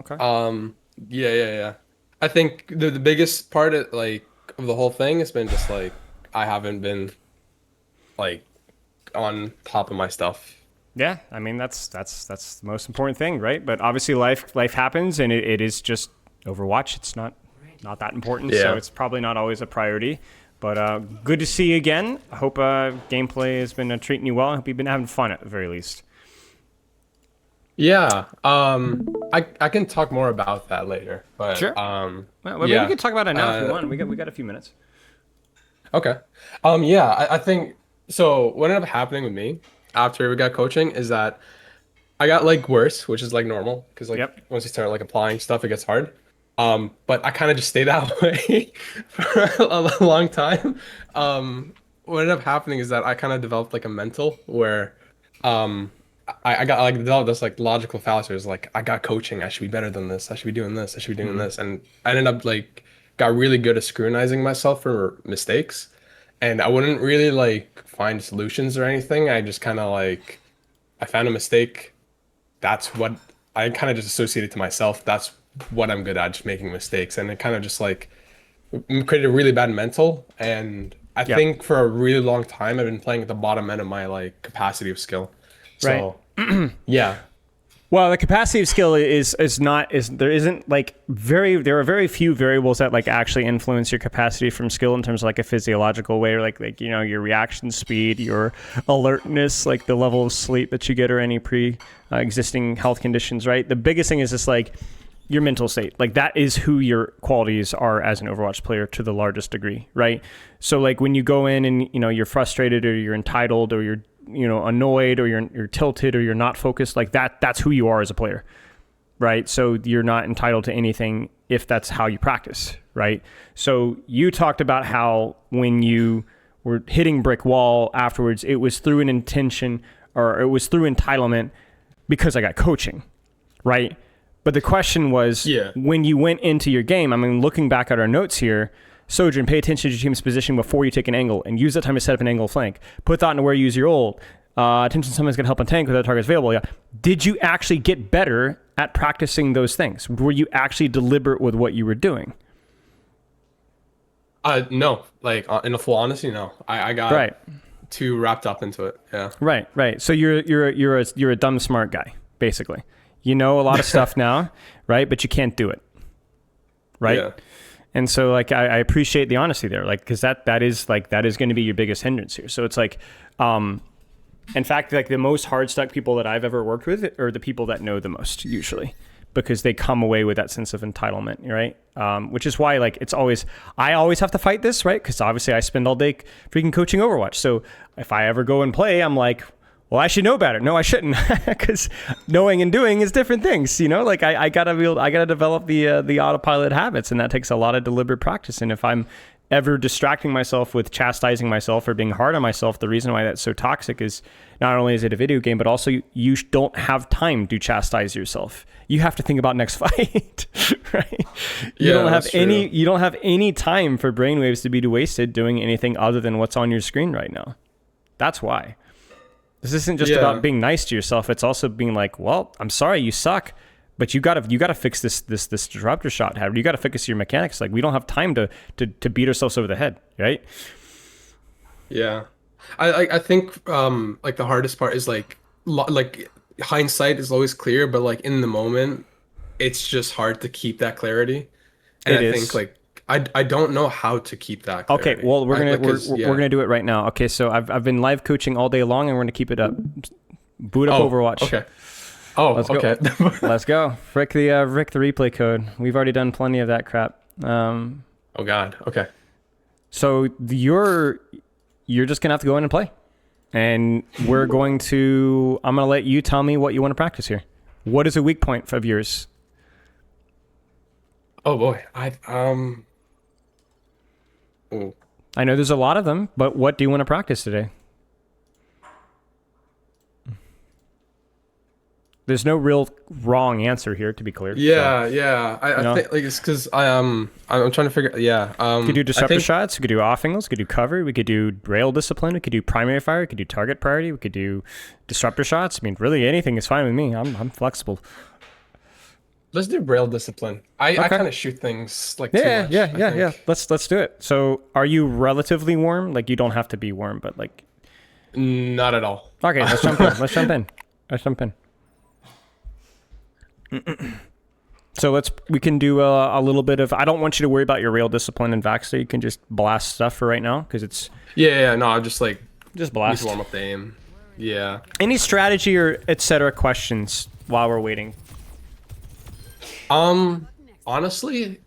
Okay. Yeah. I think the biggest part of of the whole thing has been just like I haven't been like on top of my stuff. Yeah, I mean that's the most important thing, right? But obviously life happens, and it is just Overwatch. It's not that important, so Yeah. it's probably not always a priority. But good to see you again. I hope gameplay has been treating you well. I hope you've been having fun at the very least. Yeah. I can talk more about that later, but Sure. Well, maybe we yeah. could talk about it now if you Uh want. We got a few minutes. okay. Yeah, I think so what ended up happening with me after we got coaching is that I got like worse, which is like normal because like Yep. once you start like applying stuff, it gets hard. But I kind of just stayed that way for a long time. What ended up happening is that I kind of developed like a mental where um I got like developed this like logical fallacy. It was like I got coaching, I should be better than this, I should be doing this, I should be doing this. And I ended up like got really good at scrutinizing myself for mistakes. And I wouldn't really like find solutions or anything. I just kind of like I found a mistake. That's what I kind of just associated to myself. That's what I'm good at, just making mistakes. And it kind of just like created a really bad mental. And I Yep. think for a really long time, I've been playing at the bottom end of my like capacity of skill. Right. So yeah, Well, the capacity of skill is not is there isn't like there are very few variables that like actually influence your capacity from skill in terms of like a physiological way, or like your reaction speed, your alertness, like the level of sleep that you get, or any pre existing health conditions. Right. The biggest thing is just like your mental state. Like that is who your qualities are as an Overwatch player to the largest degree, right? So like when you go in and you're frustrated or you're entitled or you're annoyed or you're tilted or you're not focused, like that's who you are as a player, right? So you're not entitled to anything if that's how you practice, right? So you talked about how when you were hitting brick wall afterwards, it was through an intention or it was through entitlement because I got coaching, right? But the question was yeah, when you went into your game, I mean, looking back at our notes here, Sojourn, pay attention to your team's position before you take an angle and use that time to set up an angle flank. Put thought into where you use your ult. Attention, someone's going to help on tank with other targets available. Yeah. Did you actually get better at practicing those things? Were you actually deliberate with what you were doing? no, like in a full honesty, no. I got Right, too wrapped up into it. Yeah, right. So you're a dumb smart guy, basically. You know a lot of stuff now, right? But you can't do it, right? yeah, And so like I appreciate the honesty there, like because that is going to be your biggest hindrance here. So it's like, in fact, like the most hard stuck people that I've ever worked with are the people that know the most usually, because they come away with that sense of entitlement, right? Which is why like I always have to fight this, right? Because obviously I spend all day freaking coaching Overwatch. So if I ever go and play, I'm like, well, I should know better. No, I shouldn't, because knowing and doing is different things. Like I gotta develop the autopilot habits, and that takes a lot of deliberate practice. And if I'm ever distracting myself with chastising myself or being hard on myself, the reason why that's so toxic is not only is it a video game, but also you don't have time to chastise yourself. You have to think about next fight, right? yeah. That's true. You don't have any time for brainwaves to be wasted doing anything other than what's on your screen right now. That's why. This isn't just about Yeah, being nice to yourself. It's also being like, well, I'm sorry, you suck, but you gotta fix this disruptor shot habit. You gotta fix your mechanics. Like we don't have time to beat ourselves over the head, right? yeah. I think like the hardest part is like like hindsight is always clear, but like in the moment, it's just hard to keep that clarity. And It I think is. like I don't know how to keep that Okay, clarity. well I like we're because we're yeah. gonna do it right now. Okay, so I've been live coaching all day long, and we're gonna keep it up. Boot up Oh, Overwatch. okay. Oh, Let's go. okay. Let's go. Frick the replay code. We've already done plenty of that crap. Oh God. Okay. So you're just gonna have to go in and play, and I'm gonna let you tell me what you want to practice here. What is a weak point of yours? Oh boy. I oh, I know there's a lot of them, but what do you want to practice today? There's no real wrong answer here, to be clear. So yeah. I you know, think like it's because I'm trying to figure yeah. we could do I disruptor think shots. We could do off angles. We could do cover. We could do rail discipline. We could do primary fire. We could do target priority. We could do disruptor shots. I mean, really anything is fine with me. I'm flexible. Let's do rail discipline. I Okay. kind of shoot things like too Yeah, much, yeah, I yeah, yeah. think. Let's do it. So, are you relatively warm? Like, you don't have to be warm, but like, Not at all. okay, let's jump in. Let's jump in. Let's jump in. So we can do a little bit of. I don't want you to worry about your rail discipline and Vaxter. You can just blast stuff for right now because it's Yeah, no, I'm just like just need to blast. warm up the aim. Yeah. Any strategy or etc. questions while we're waiting? Honestly,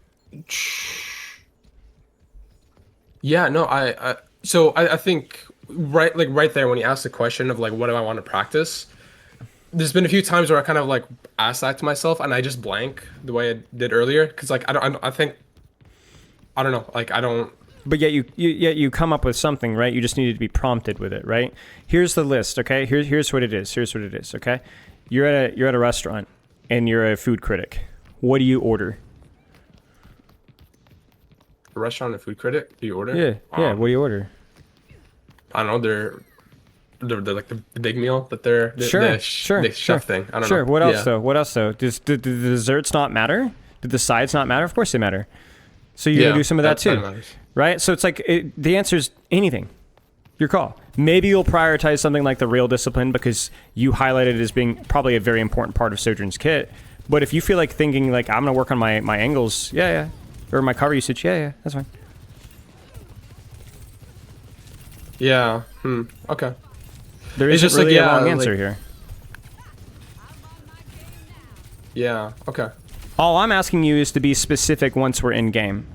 yeah, no, I think right there when you asked the question of like what do I want to practice, there's been a few times where I kind of like asked that to myself and I just blank the way I did earlier because like I think I don't know, like I don't. But yet you come up with something, right? You just needed to be prompted with it, right? Here's the list, okay? Here's what it is. Here's what it is, okay? You're at a restaurant and you're a food critic. What do you order? A restaurant and food critic, do you order? Yeah. What do you order? I don't know, they're like the big meal that they're the chef thing. I don't know. Sure. What else Yeah. though? What else though? Do the desserts not matter? Do the sides not matter? Of course they matter. So you're gonna do some of that too, matters. right? So it's like the answer is anything. Your call. Maybe you'll prioritize something like the rail discipline because you highlighted it as being probably a very important part of Sojourn's kit. But if you feel like thinking like I'm gonna work on my angles, yeah, or my cover usage, yeah, that's fine. Yeah. Okay. There It's isn't just like, really a yeah, wrong answer like- here. Yeah. Okay. All I'm asking you is to be specific once we're in game.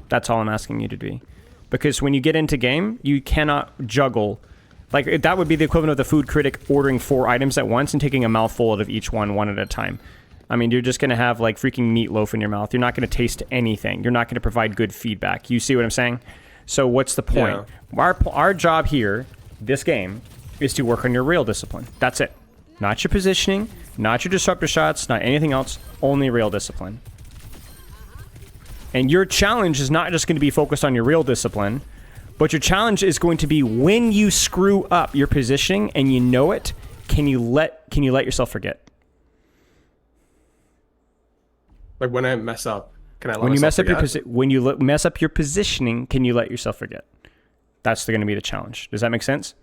That's all I'm asking you to be. Because when you get into game, you cannot juggle. Like, that would be the equivalent of the food critic ordering 4 items at once and taking a mouthful out of each one at a time. I mean, you're just going to have, like, freaking meatloaf in your mouth. You're not going to taste anything. You're not going to provide good feedback. You see what I'm saying? So what's the point? Yeah. Our job here, this game, is to work on your rail discipline. That's it. Not your positioning, not your disruptor shots, not anything else, only rail discipline. And your challenge is not just going to be focused on your rail discipline, but your challenge is going to be when you screw up your positioning and you know it, can you let yourself forget? Like when I mess up, can I let When you myself mess up forget? mess up your positioning, can you let yourself forget? That's going to be the challenge. Does that make sense?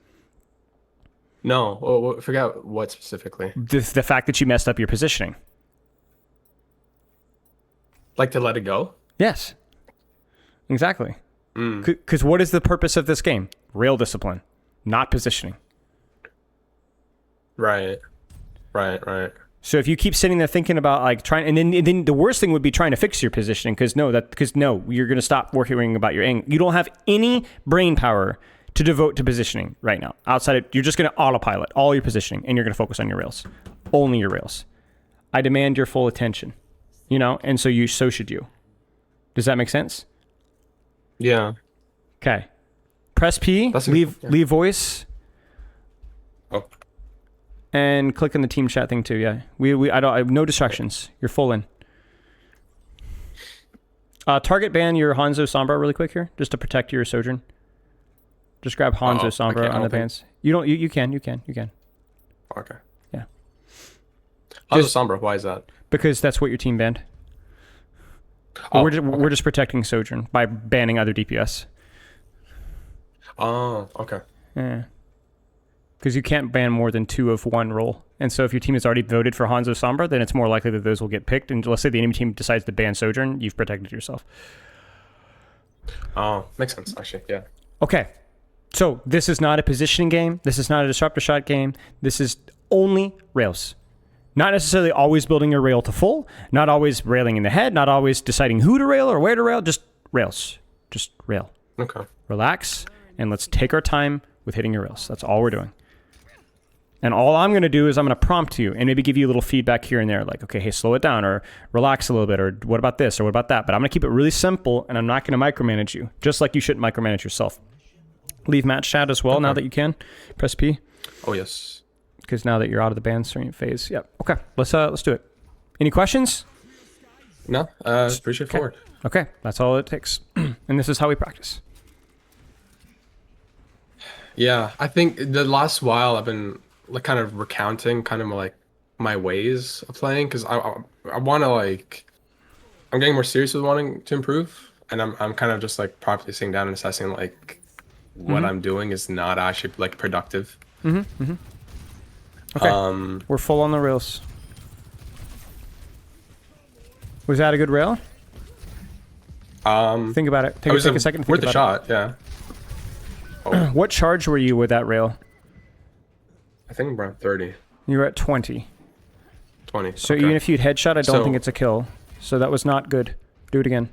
No. Oh, forget what specifically. The fact that you messed up your positioning. Like to let it go? Yes. Exactly. Because what is the purpose of this game? Rail discipline, not positioning. Right. Right. So if you keep sitting there thinking about like trying, and then the worst thing would be trying to fix your positioning because you're going to stop worrying about your angle. You don't have any brain power to devote to positioning right now. Outside of, you're just going to autopilot all your positioning and you're going to focus on your rails, only your rails. I demand your full attention, and so should you. Does that make sense? Yeah. Okay. Press P, leave voice. Oh. And click on the team chat thing too. Yeah, I have no distractions. You're full in. Target ban your Hanzo Sombra really quick here, just to protect your Sojourn. Just grab Hanzo Sombra on the bans. You can. Okay. Yeah. How's the Sombra? Why is that? Because that's what your team banned. We're just protecting Sojourn by banning other DPS. Oh, okay. Yeah. Because you can't ban more than 2 of one role. And so if your team has already voted for Hanzo Sombra, then it's more likely that those will get picked. And let's say the enemy team decides to ban Sojourn, you've protected yourself. Oh, makes sense, actually, yeah. Okay. So this is not a positioning game. This is not a disruptor shot game. This is only rails. Not necessarily always building your rail to full, not always railing in the head, not always deciding who to rail or where to rail, just rails. Just rail. Okay. Relax, and let's take our time with hitting your rails. That's all we're doing. And all I'm going to do is I'm going to prompt you and maybe give you a little feedback here and there, like, okay, hey, slow it down, or relax a little bit, or what about this, or what about that? But I'm going to keep it really simple, and I'm not going to micromanage you, just like you shouldn't micromanage yourself. Leave match chat as well now that you can. Press P. Oh, yes. Because now that you're out of the ban phase. Yep. Okay, let's do it. Any questions? No, pretty straightforward. Okay, that's all it takes. And this is how we practice. Yeah, I think the last while I've been like kind of recounting kind of like my ways of playing because I want to like I'm getting more serious with wanting to improve, and I'm kind of just like properly sitting down and assessing like what I'm doing is not actually like productive. Okay. We're full on the rails. Was that a good rail? Think about it. Take a second to think worth about a shot. Yeah. it. What charge were you with that rail? I think around 30, You were at 20. 20. So okay. even if you'd headshot, I don't So- think it's a kill. So that was not good. Do it again.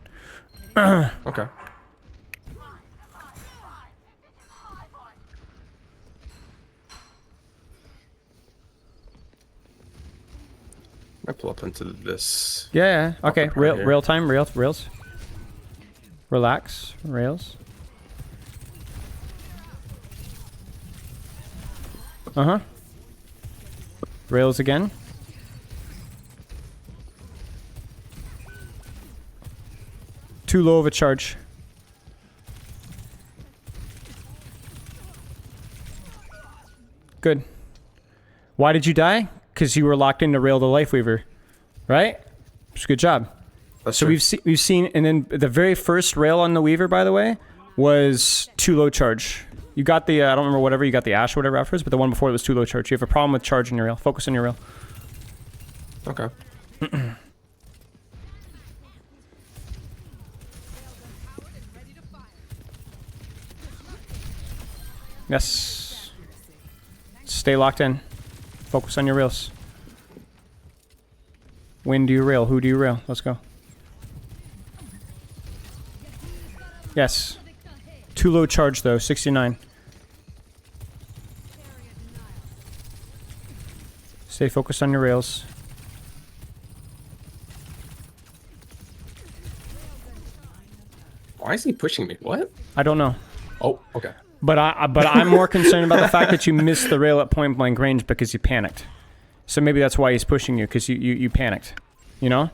Okay. I pull up into this. Yeah. Okay. Up right here. Rail time. Rails. Relax. Rails. Rails again. Too low of a charge. Good. Why did you die? Because you were locked into rail the life weaver, right? It's a good job. That's So true. we've seen, and then the very first rail on the weaver, by the way, was too low charge. You got the I don't remember whatever you got the ash or whatever afterwards, but the one before it was too low charge. You have a problem with charging your rail. Focus on your rail. Okay. Yes. Stay locked in. Focus on your rails. When do you rail? Who do you rail? Let's go. Yes. Too low charge though, 69. Stay focused on your rails. Why is he pushing me? What? I don't know. Oh, okay. But I'm more concerned about the fact that you missed the rail at point blank range because you panicked. So maybe that's why he's pushing you, because you panicked. You know?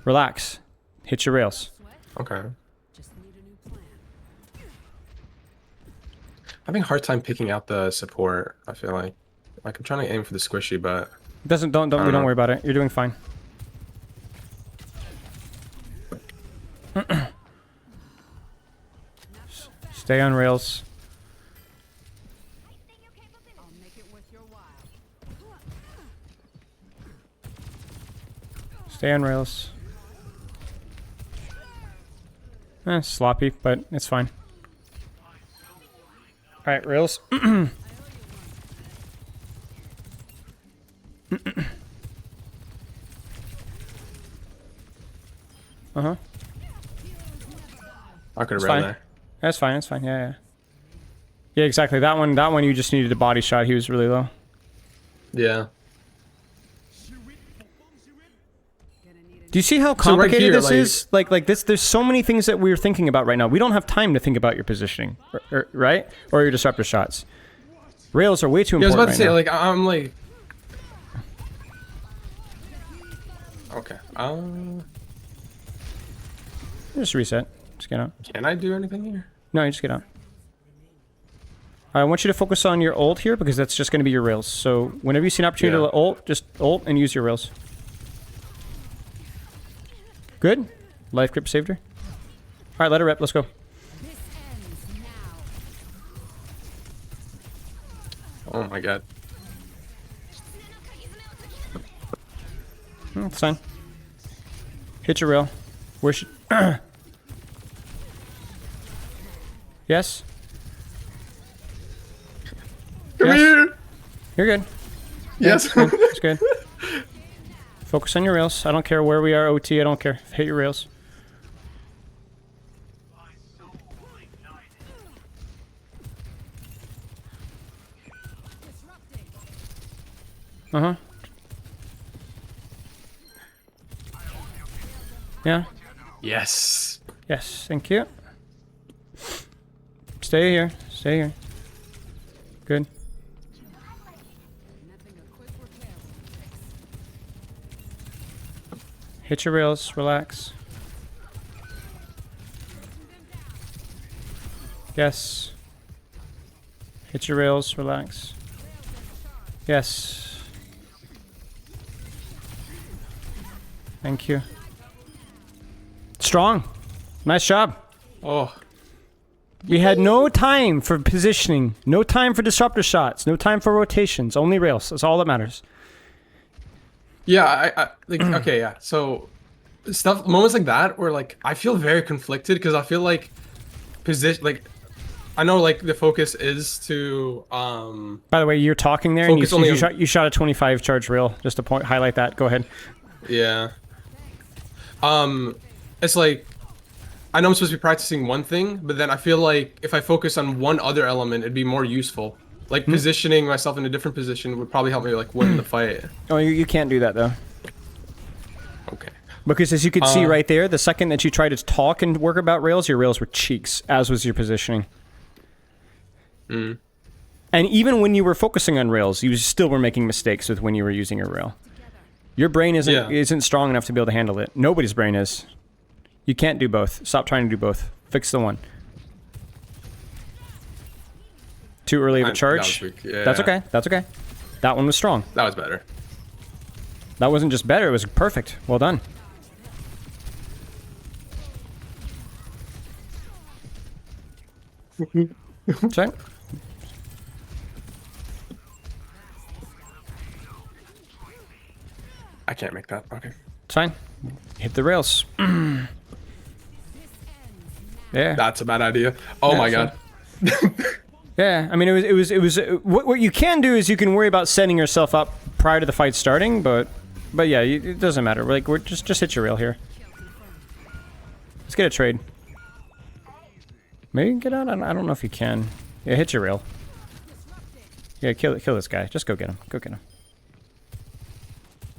Relax. Hit your rails. Okay. Having a hard time picking out the support. I feel like I'm trying to aim for the squishy, but Don't know. worry about it. You're doing fine. Stay on rails. Stay on rails. Sloppy, but it's fine. Alright, rails. Uh-huh. I could have It's ran fine. there. That's fine, that's fine. Yeah. Yeah, exactly. That one you just needed a body shot. He was really low. Yeah. Do you see how So right complicated here, this like- is? Like this, there's so many things that we're thinking about right now. We don't have time to think about your positioning, right? Or your disruptor shots. Rails are way too Yeah, I was important about to right say, now. like, I'm like. Okay. Just reset. Just get out. Can I do anything here? No, you just get out. I want you to focus on your ult here because that's just going to be your rails. So whenever you see an opportunity Yeah. to ult, just ult and use your rails. Good. Life grip saved her. All right, let her rip. Let's go. Oh my god. It's fine. Hit your rail. Where should... Yes? Come Yes. here! You're good. Yes. It's good. It's good. Focus on your rails. I don't care where we are, OT. I don't care. Hit your rails. Uh-huh. Yeah. Yes. Yes. Thank you. Stay here. Stay here. Good. Hit your rails. Relax. Yes. Hit your rails. Relax. Yes. Thank you. Strong. Nice job. Oh. We had no time for positioning, no time for disruptor shots, no time for rotations, only rails. That's all that matters. Yeah, I like okay, yeah. So moments like that where like I feel very conflicted because I feel like I know like the focus is to By the way, you're talking there and focus only on- you shot a 25 charge rail. Just to highlight that. Go ahead. Yeah. It's like I know I'm supposed to be practicing one thing, but then I feel like if I focus on one other element, it'd be more useful. Like positioning myself in a different position would probably help me like win the fight. Oh, you can't do that though. Okay. Because as you could see right there, the second that you tried to talk and work about rails, your rails were cheeks, as was your positioning. And even when you were focusing on rails, you still were making mistakes with when you were using your rail. Your brain isn't strong enough to be able to handle it. Nobody's brain is. You can't do both. Stop trying to do both. Fix the one. Too early of a charge. Yeah. That's okay. That's okay. That one was strong. That was better. That wasn't just better. It was perfect. Well done. Sorry. I can't make that. Okay. It's fine. Hit the rails. Yeah. That's a bad idea. Oh my god. Yeah. I mean, it was. What you can do is you can worry about setting yourself up prior to the fight starting, but yeah, it doesn't matter. We're just hit your rail here. Let's get a trade. Maybe you can get out. I don't know if you can. Yeah, hit your rail. Yeah, kill this guy. Just go get him. Go get him.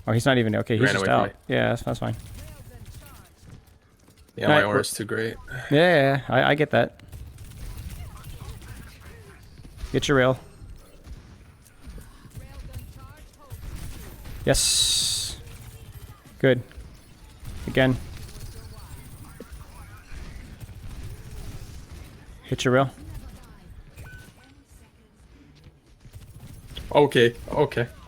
Oh, he's not even okay. He's just out. Yeah, that's fine. Yeah, my aura's too great. Yeah, I get that. Get your rail. Yes. Good. Again. Hit your rail. Okay.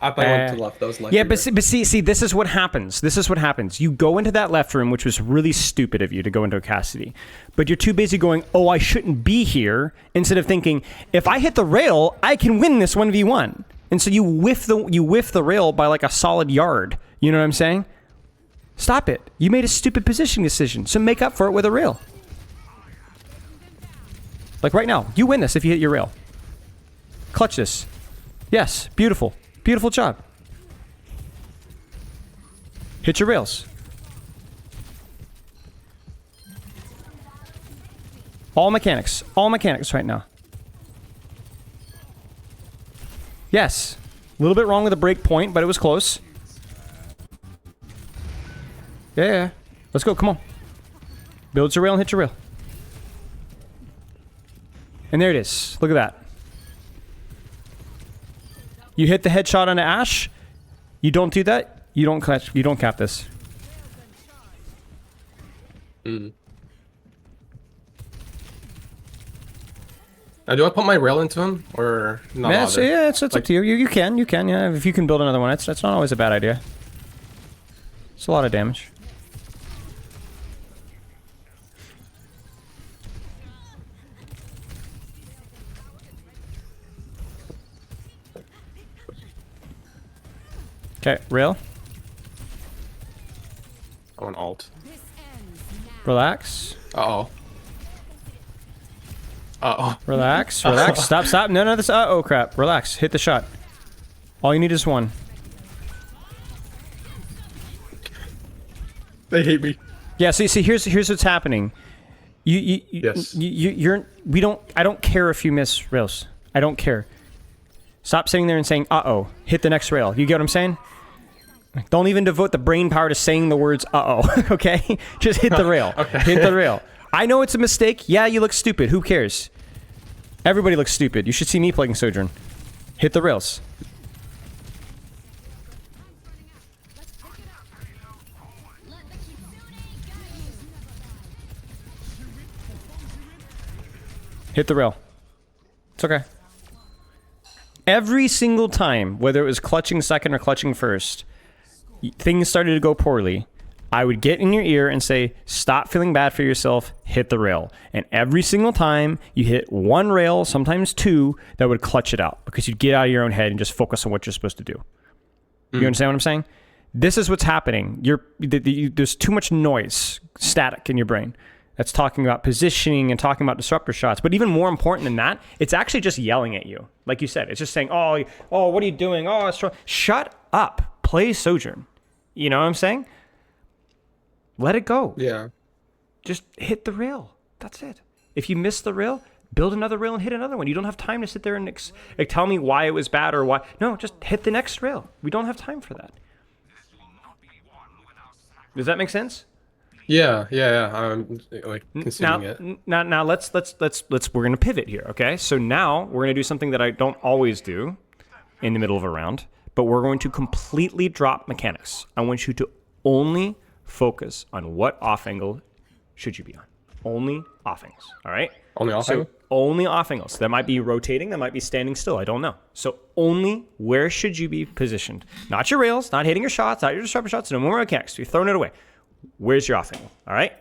I thought I went to the left. That was left. Yeah, but see, this is what happens. This is what happens. You go into that left room, which was really stupid of you to go into a Cassidy. But you're too busy going, oh, I shouldn't be here, instead of thinking, if I hit the rail, I can win this 1v1. And so you whiff the rail by like a solid yard. You know what I'm saying? Stop it. You made a stupid positioning decision, so make up for it with a rail. Like right now, you win this if you hit your rail. Clutch this. Yes, beautiful. Beautiful job. Hit your rails. All mechanics right now. Yes. A little bit wrong with the break point, but it was close. Yeah. Let's go, come on. Build your rail and hit your rail. And there it is. Look at that. You hit the headshot on Ash. You don't do that. You don't cap this. Now, do I put my rail into him or not? Yeah, it's up to you. You can, yeah. If you can build another one, that's not always a bad idea. It's a lot of damage. Okay, rail. I want alt. Relax. Uh-oh. Relax. Stop. No, this. Oh crap. Relax. Hit the shot. All you need is one. They hate me. Yeah. See. Here's what's happening. Yes. I don't care if you miss rails. I don't care. Stop sitting there and saying, uh-oh. Hit the next rail. You get what I'm saying? Don't even devote the brain power to saying the words, uh-oh. Okay? Just hit the rail. Okay. Hit the rail. I know it's a mistake. Yeah, you look stupid. Who cares? Everybody looks stupid. You should see me playing Sojourn. Hit the rails. Hit the rail. It's okay. Every single time, whether it was clutching second or clutching first, things started to go poorly. I would get in your ear and say, stop feeling bad for yourself, hit the rail. And every single time you hit one rail, sometimes two, that would clutch it out because you'd get out of your own head and just focus on what you're supposed to do. You understand what I'm saying? This is what's happening. There's too much noise, static in your brain that's talking about positioning and talking about disruptor shots. But even more important than that, it's actually just yelling at you. Like you said, it's just saying, oh, what are you doing? Oh, shut up. Play Sojourn. You know what I'm saying? Let it go. Yeah. Just hit the rail. That's it. If you miss the rail, build another rail and hit another one. You don't have time to sit there and tell me why it was bad or why. No, just hit the next rail. We don't have time for that. Does that make sense? Yeah. I'm like considering it. Now let's we're gonna pivot here, okay? So now we're gonna do something that I don't always do in the middle of a round, but we're going to completely drop mechanics. I want you to only focus on what off angle should you be on. Only off angles, all right? Only off angle? Only off angles. That might be rotating, that might be standing still, I don't know. So only where should you be positioned? Not your rails, not hitting your shots, not your disruptor shots, no more mechanics. You're throwing it away. Where's your off angle, all right?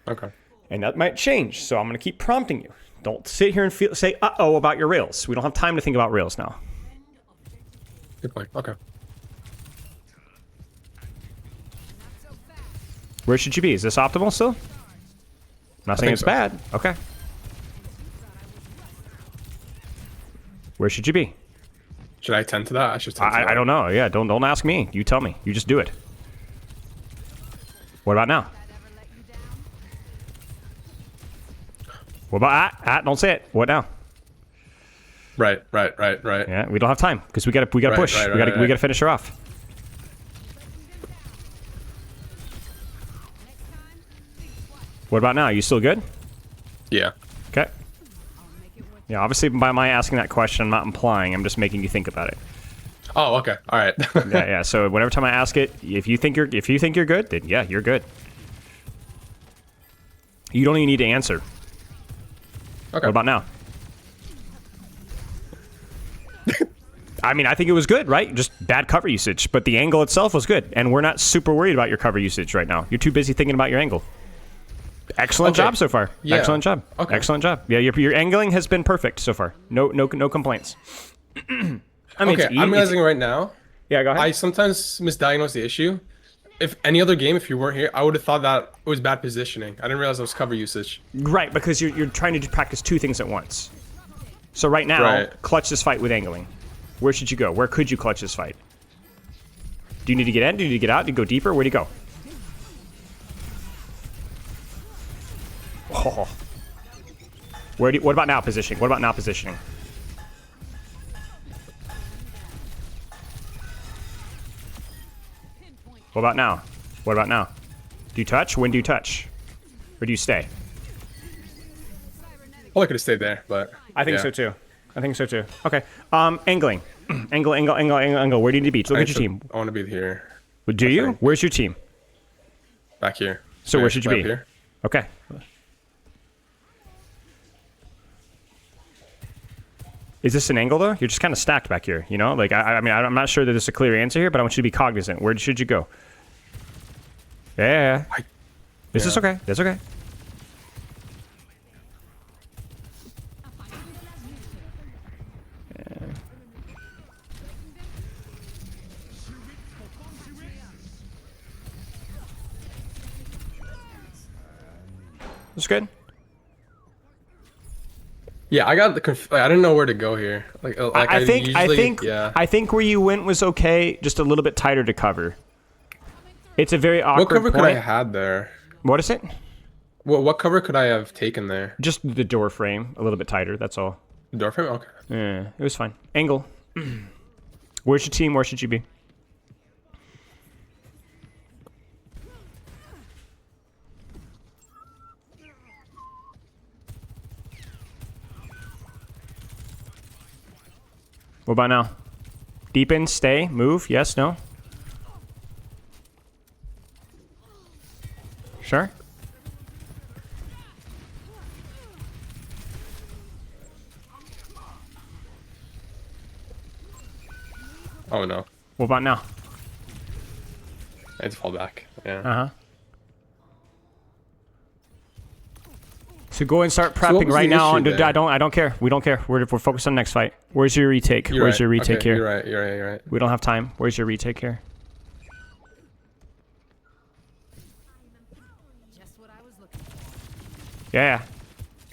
Okay. And that might change, so I'm gonna keep prompting you. Don't sit here and say uh-oh about your rails. We don't have time to think about rails now. Good point, okay. Where should you be? Is this optimal still? I'm not saying it's so. bad. Okay. Where should you be? Should I tend to that? I should tend to that. I don't know. Yeah, don't ask me. You tell me. You just do it. What about now? What about don't say it. What now? Right. Yeah, we don't have time because we gotta push. We gotta finish her off. What about now? You still good? Yeah. Okay. Yeah, obviously by my asking that question, I'm not implying. I'm just making you think about it. Oh, okay. All right. Yeah. So whenever time I ask it, if you think you're good, then yeah, you're good. You don't even need to answer. Okay. What about now? I mean, I think it was good, right? Just bad cover usage, but the angle itself was good, and we're not super worried about your cover usage right now. You're too busy thinking about your angle. Excellent job so far. Yeah. Excellent job. Okay. Excellent job. Yeah, your angling has been perfect so far. No complaints. I mean, Okay, I'm realizing right now, yeah, go ahead. I sometimes misdiagnose the issue. If any other game, if you weren't here, I would have thought that it was bad positioning. I didn't realize it was cover usage. Right, because you're trying to practice two things at once. So right now, clutch this fight with angling. Where should you go? Where could you clutch this fight? Do you need to get in? Do you need to get out? Do you go deeper? Where do you go? Oh. What about now positioning? What about now positioning? What about now? What about now? Do you touch? When do you touch? Or do you stay? Well, I could have stayed there, but I think so too. I think so too. Okay. Angling. Angle. Where do you need to be? Look at your team. I want to be here. Do you? Where's your team? Back here. So where should you be? Here. Okay. Is this an angle though? You're just kind of stacked back here, you know? Like I mean, I'm not sure that there's a clear answer here, but I want you to be cognizant. Where should you go? Yeah. This is okay. That's okay. Yeah. That's good. Yeah, I got the I didn't know where to go here. I think where you went was okay, just a little bit tighter to cover. It's a very awkward What cover point. could I have had there? What is it? What cover could I have taken there? Just the door frame, a little bit tighter, that's all. Door frame? Okay. Yeah, it was fine. Angle. Where's your team? Where should you be? What about now? Deepen, stay, move, yes, no? Sure? Oh no. What about now? I had to fall back. Yeah. Uh-huh. So go and start what prepping was right the now. issue there? I don't care. We don't care. We're focused on the next fight. Where's your retake? You're Where's right. your retake Okay, here? You're right. You're right. We don't have time. Where's your retake here? Just what I was looking for. Yeah.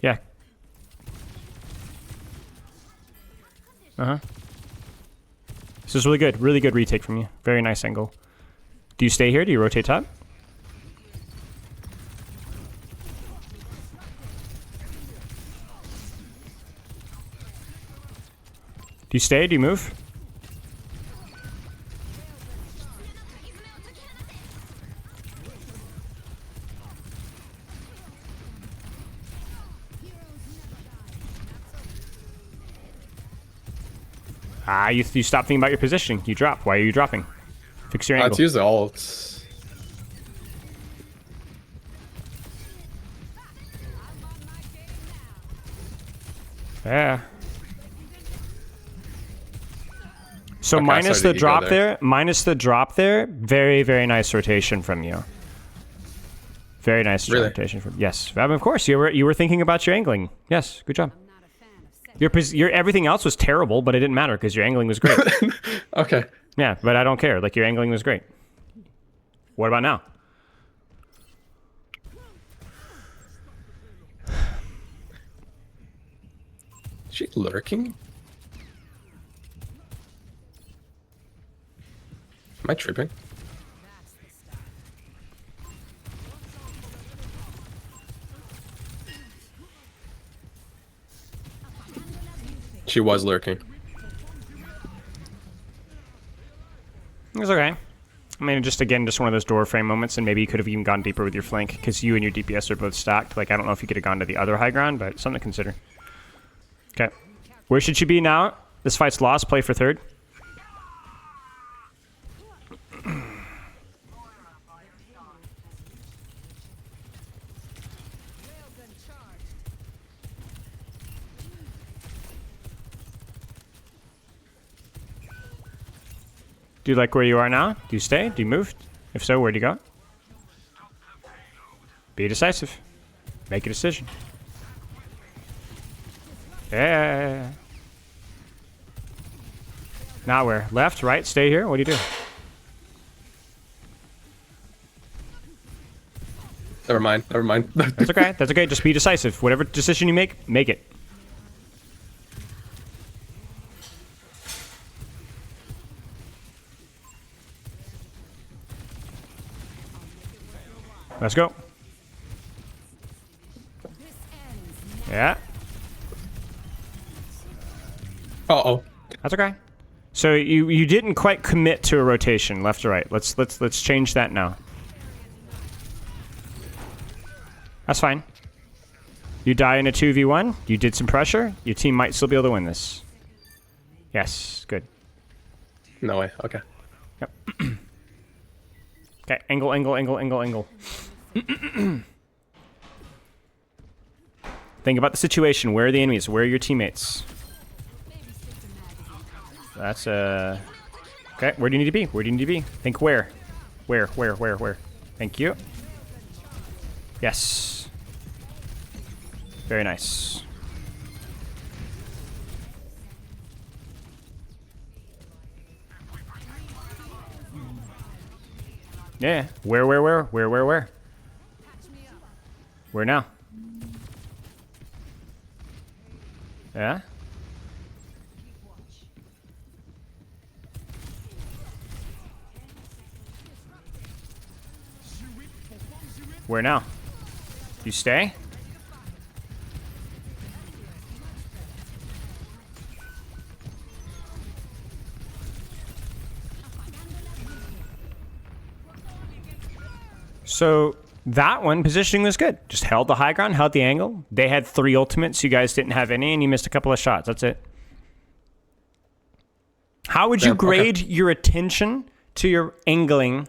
Yeah. Uh-huh. This is really good. Really good retake from you. Very nice angle. Do you stay here? Do you rotate top? Do you stay? Do you move? You stop thinking about your positioning. You drop. Why are you dropping? Fix your angle. Let's use the ults. Yeah. So Okay, minus sorry, the you go drop there. there, minus the drop there, very, very nice rotation from you. Very nice Really? rotation from yes. Of course, you were thinking about your angling. Yes, good job. I'm not a fan of set. Your everything else was terrible, but it didn't matter because your angling was great. Okay. Yeah, but I don't care. Like your angling was great. What about now? Is she lurking? Am I tripping? That's the stuff. She was lurking. It's okay. I mean, just again, just one of those door frame moments, and maybe you could have even gone deeper with your flank because you and your DPS are both stacked. Like, I don't know if you could have gone to the other high ground, but something to consider. Okay. Where should you be now? This fight's lost. Play for third. Railgun charged. Do you like where you are now? Do you stay? Do you move? If so, where do you go? Be decisive. Make a decision. Yeah. Now where? Left, right, stay here? What do you do? Never mind. Never mind. That's okay. That's okay. Just be decisive. Whatever decision you make it. Let's go. Yeah. Uh-oh. That's okay. So you didn't quite commit to a rotation, left or right. Let's change that now. That's fine. You die in a 2v1. You did some pressure. Your team might still be able to win this. Yes, good. No way. Okay. Yep. Okay, angle, angle, angle, angle, angle. Think about the situation. Where are the enemies? Where are your teammates? That's okay, where do you need to be? Where do you need to be? Think where? Where? Thank you. Yes. Very nice. Yeah. Where? Where now? Yeah? Where now? You stay? So that one, positioning was good. Just held the high ground, held the angle. They had 3 ultimates. You guys didn't have any, and you missed a couple of shots. That's it. How would you Yeah, okay. grade your attention to your angling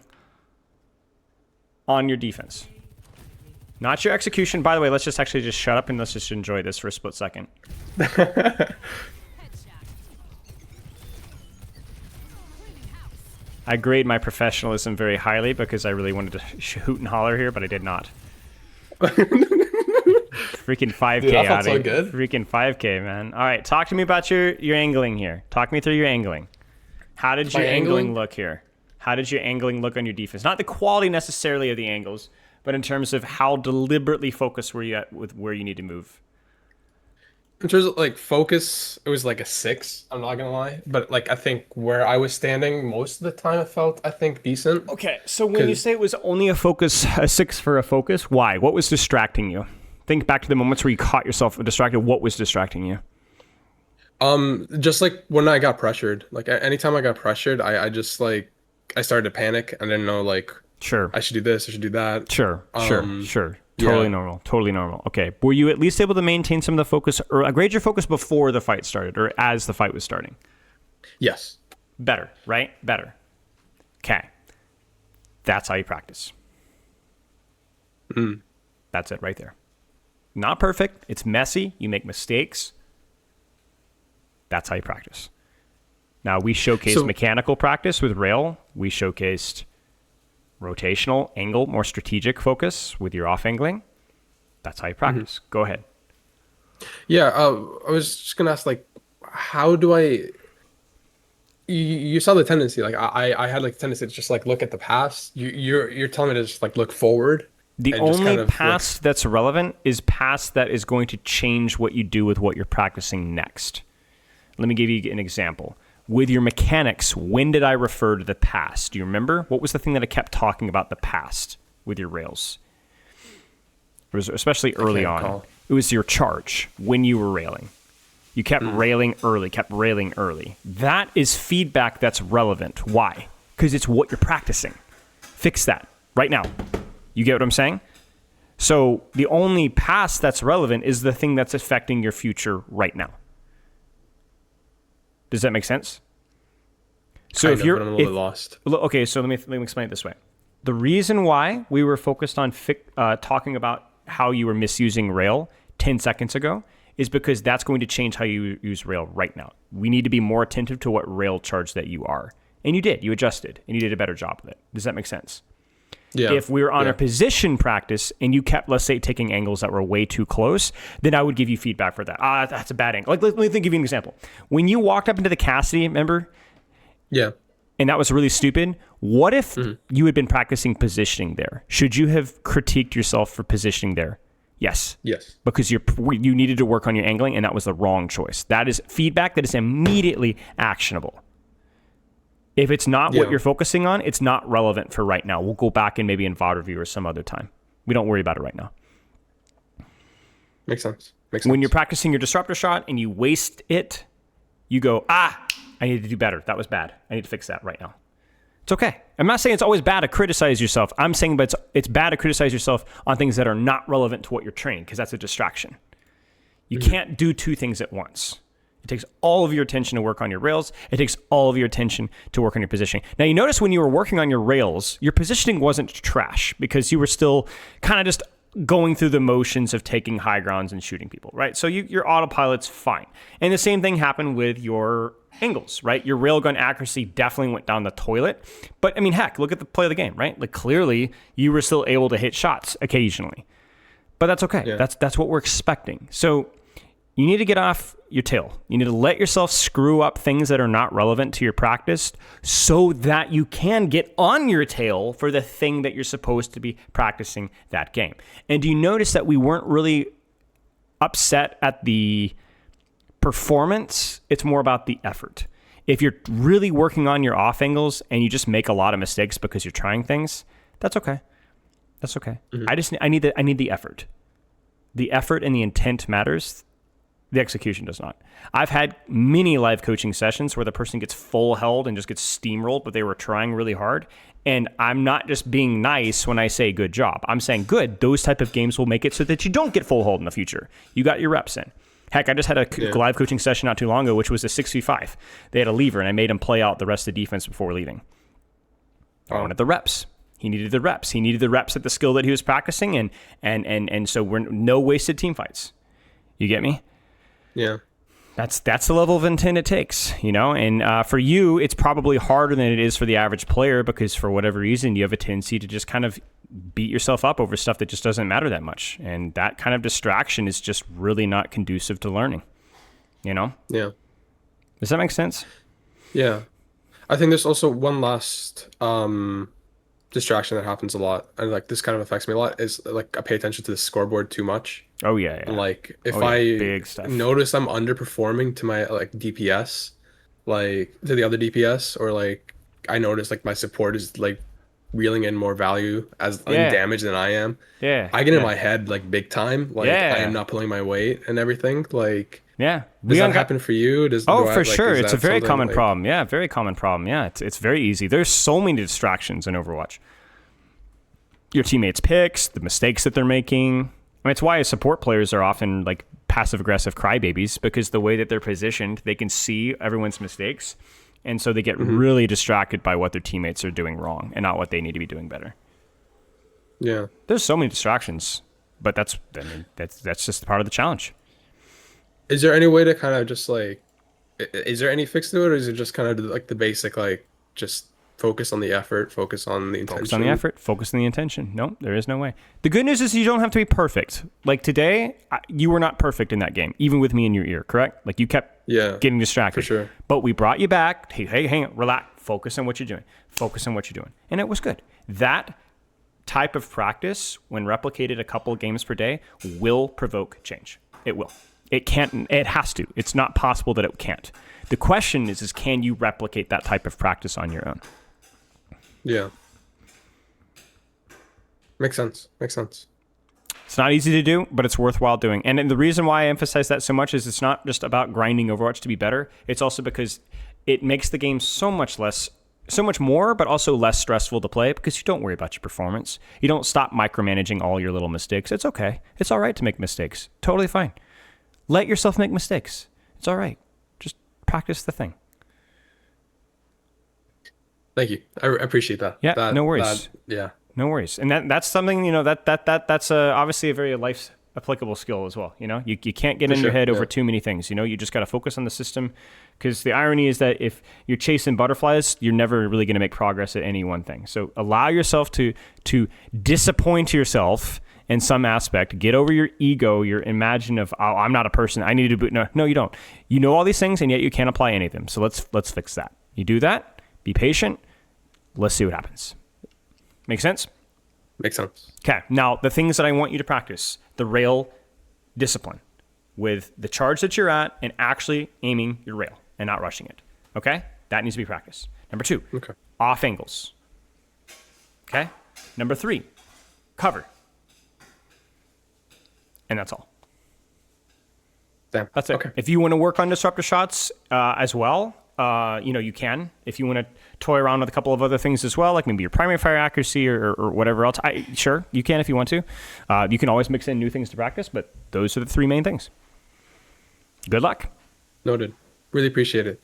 on your defense? Not your execution. By the way, let's just actually just shut up and let's just enjoy this for a split second. Headshot. I grade my professionalism very highly because I really wanted to hoot and holler here, but I did not. Freaking 5K Dude, that felt out so of good. Freaking 5K, man. All right, talk to me about your angling here. Talk me through your angling. How did your My angling angling? look here? How did your angling look on your defense? Not the quality necessarily of the angles, but in terms of how deliberately focused were you at with where you need to move? In terms of like focus, it was like a 6. I'm not gonna lie, but like I think where I was standing most of the time, it felt I think decent. Okay, so when you 'Cause- say it was only a 6 for a focus, why? What was distracting you? Think back to the moments where you caught yourself distracted. What was distracting you? Just like when I got pressured, like anytime I got pressured, I just like I started to panic. I didn't know like Sure. I should do this, I should do that. Sure. Yeah. Totally normal. Totally normal. Okay. Were you at least able to maintain some of the focus or grade your focus before the fight started or as the fight was starting? Yes. Better, right? Better. Okay. That's how you practice. That's it right there. Not perfect. It's messy. You make mistakes. That's how you practice. Now, we showcased So- mechanical practice with rail. We showcased rotational angle, more strategic focus with your off angling. That's how you practice. Go ahead. Yeah, I was just gonna ask, like, how do I? You saw the tendency, like I had like the tendency to just like look at the past. You're telling me to just like look forward. The and just only kind of, like- past that's relevant is past that is going to change what you do with what you're practicing next. Let me give you an example. With your mechanics, when did I refer to the past? Do you remember? What was the thing that I kept talking about the past with your rails? It was especially early can't on. recall. It was your charge when you were railing. You kept railing early. That is feedback that's relevant. Why? Because it's what you're practicing. Fix that right now. You get what I'm saying? So the only past that's relevant is the thing that's affecting your future right now. Does that make sense? So Kind if of, you're but I'm a little bit lost. okay, so let me explain it this way. The reason why we were focused on talking about how you were misusing rail 10 seconds ago is because that's going to change how you use rail right now. We need to be more attentive to what rail charge that you are. And you did. You adjusted, and you did a better job with it. Does that make sense? Yeah. If we were on yeah. a position practice and you kept, let's say, taking angles that were way too close, then I would give you feedback for that. That's a bad angle. Like, let me give you an example. When you walked up into the Cassidy, remember, Yeah. and that was really stupid, what if you had been practicing positioning there? Should you have critiqued yourself for positioning there? Yes. Yes. Because you needed to work on your angling, and that was the wrong choice. That is feedback that is immediately actionable. If it's not what Yeah. you're focusing on, it's not relevant for right now. We'll go back and maybe in VOD review or some other time. We don't worry about it right now. Makes sense. Makes sense. When you're practicing your disruptor shot and you waste it, you go, I need to do better. That was bad. I need to fix that right now. It's okay. I'm not saying it's always bad to criticize yourself. I'm saying but it's bad to criticize yourself on things that are not relevant to what you're training because that's a distraction. You can't do two things at once. It takes all of your attention to work on your rails. It takes all of your attention to work on your positioning. Now, you notice when you were working on your rails, your positioning wasn't trash because you were still kind of just going through the motions of taking high grounds and shooting people, right? So your autopilot's fine. And the same thing happened with your angles, right? Your railgun accuracy definitely went down the toilet. But, I mean, heck, look at the play of the game, right? Like, clearly, you were still able to hit shots occasionally. But that's okay. Yeah. That's what we're expecting. So you need to get off your tail. You need to let yourself screw up things that are not relevant to your practice so that you can get on your tail for the thing that you're supposed to be practicing that game. And do you notice that we weren't really upset at the performance? It's more about the effort. If you're really working on your off angles and you just make a lot of mistakes because you're trying things, that's okay. That's okay. I need the effort. The effort and the intent matters. The execution does not. I've had many live coaching sessions where the person gets full held and just gets steamrolled, but they were trying really hard. And I'm not just being nice when I say good job. I'm saying good. Those type of games will make it so that you don't get full hold in the future. You got your reps in. Heck, I just had a live coaching session not too long ago, which was a 6v5. They had a lever, and I made him play out the rest of the defense before leaving. I wanted the reps. He needed the reps. He needed the reps at the skill that he was practicing, and so we're no wasted team fights. You get me? Yeah. That's the level of intent it takes, you know. And for you, it's probably harder than it is for the average player because for whatever reason, you have a tendency to just kind of beat yourself up over stuff that just doesn't matter that much. And that kind of distraction is just really not conducive to learning, you know? Yeah. Does that make sense? Yeah. I think there's also one last distraction that happens a lot, and like this kind of affects me a lot, is like I pay attention to the scoreboard too much. Oh, yeah. And like if Oh, yeah. I Big stuff. notice I'm underperforming to my like DPS, like to the other DPS, or like I notice like my support is like reeling in more value as in Yeah. damage than I am. Yeah. I get in yeah. my head like big time, like Yeah. I am not pulling my weight and everything. Like, Yeah. does that happen for you? Do Oh, I, for like, sure. is It's a that very something, common like- problem. Yeah, very common problem. Yeah, it's very easy. There's so many distractions in Overwatch. Your teammates' picks, the mistakes that they're making. I mean, it's why support players are often like passive-aggressive crybabies, because the way that they're positioned, they can see everyone's mistakes, and so they get really distracted by what their teammates are doing wrong and not what they need to be doing better. Yeah. There's so many distractions, but that's just part of the challenge. Is there any way to kind of just like, is there any fix to it, or is it just kind of like the basic, like just focus on the effort, focus on the intention? Focus on the effort, focus on the intention. No, there is no way. The good news is you don't have to be perfect. Like today, you were not perfect in that game, even with me in your ear, correct? Like you kept getting distracted. For sure. But we brought you back. Hey, hang on, relax. Focus on what you're doing. Focus on what you're doing. And it was good. That type of practice, when replicated a couple of games per day, will provoke change. It will. It can't, it has to. It's not possible that it can't. The question is can you replicate that type of practice on your own? Yeah. Makes sense. Makes sense. It's not easy to do, but it's worthwhile doing. And the reason why I emphasize that so much is it's not just about grinding Overwatch to be better. It's also because it makes the game so much more, but also less stressful to play because you don't worry about your performance. You don't stop micromanaging all your little mistakes. It's okay. It's all right to make mistakes. Totally fine. Let yourself make mistakes. It's all right. Just practice the thing. Thank you. I appreciate that. Yeah, no worries. Yeah. No worries. And that's something, you know, that's obviously a very life applicable skill as well. You know, you can't get in your head over too many things. You know, you just got to focus on the system, because the irony is that if you're chasing butterflies, you're never really going to make progress at any one thing. So allow yourself to disappoint yourself in some aspect. Get over your ego, your imagine of, oh, I'm not a person, I need to boot. No, you don't. You know all these things, and yet you can't apply any of them. So let's fix that. You do that. Be patient. Let's see what happens. Make sense? Makes sense. Okay. Now, the things that I want you to practice, the rail discipline with the charge that you're at and actually aiming your rail and not rushing it. Okay? That needs to be practiced. Number 2, off angles. Okay? Number 3, cover. And that's all. Damn. That's it. Okay. If you want to work on disruptor shots as well, you can. If you want to toy around with a couple of other things as well, like maybe your primary fire accuracy or whatever else, sure, you can if you want to. You can always mix in new things to practice, but those are the 3 main things. Good luck. Noted. Really appreciate it.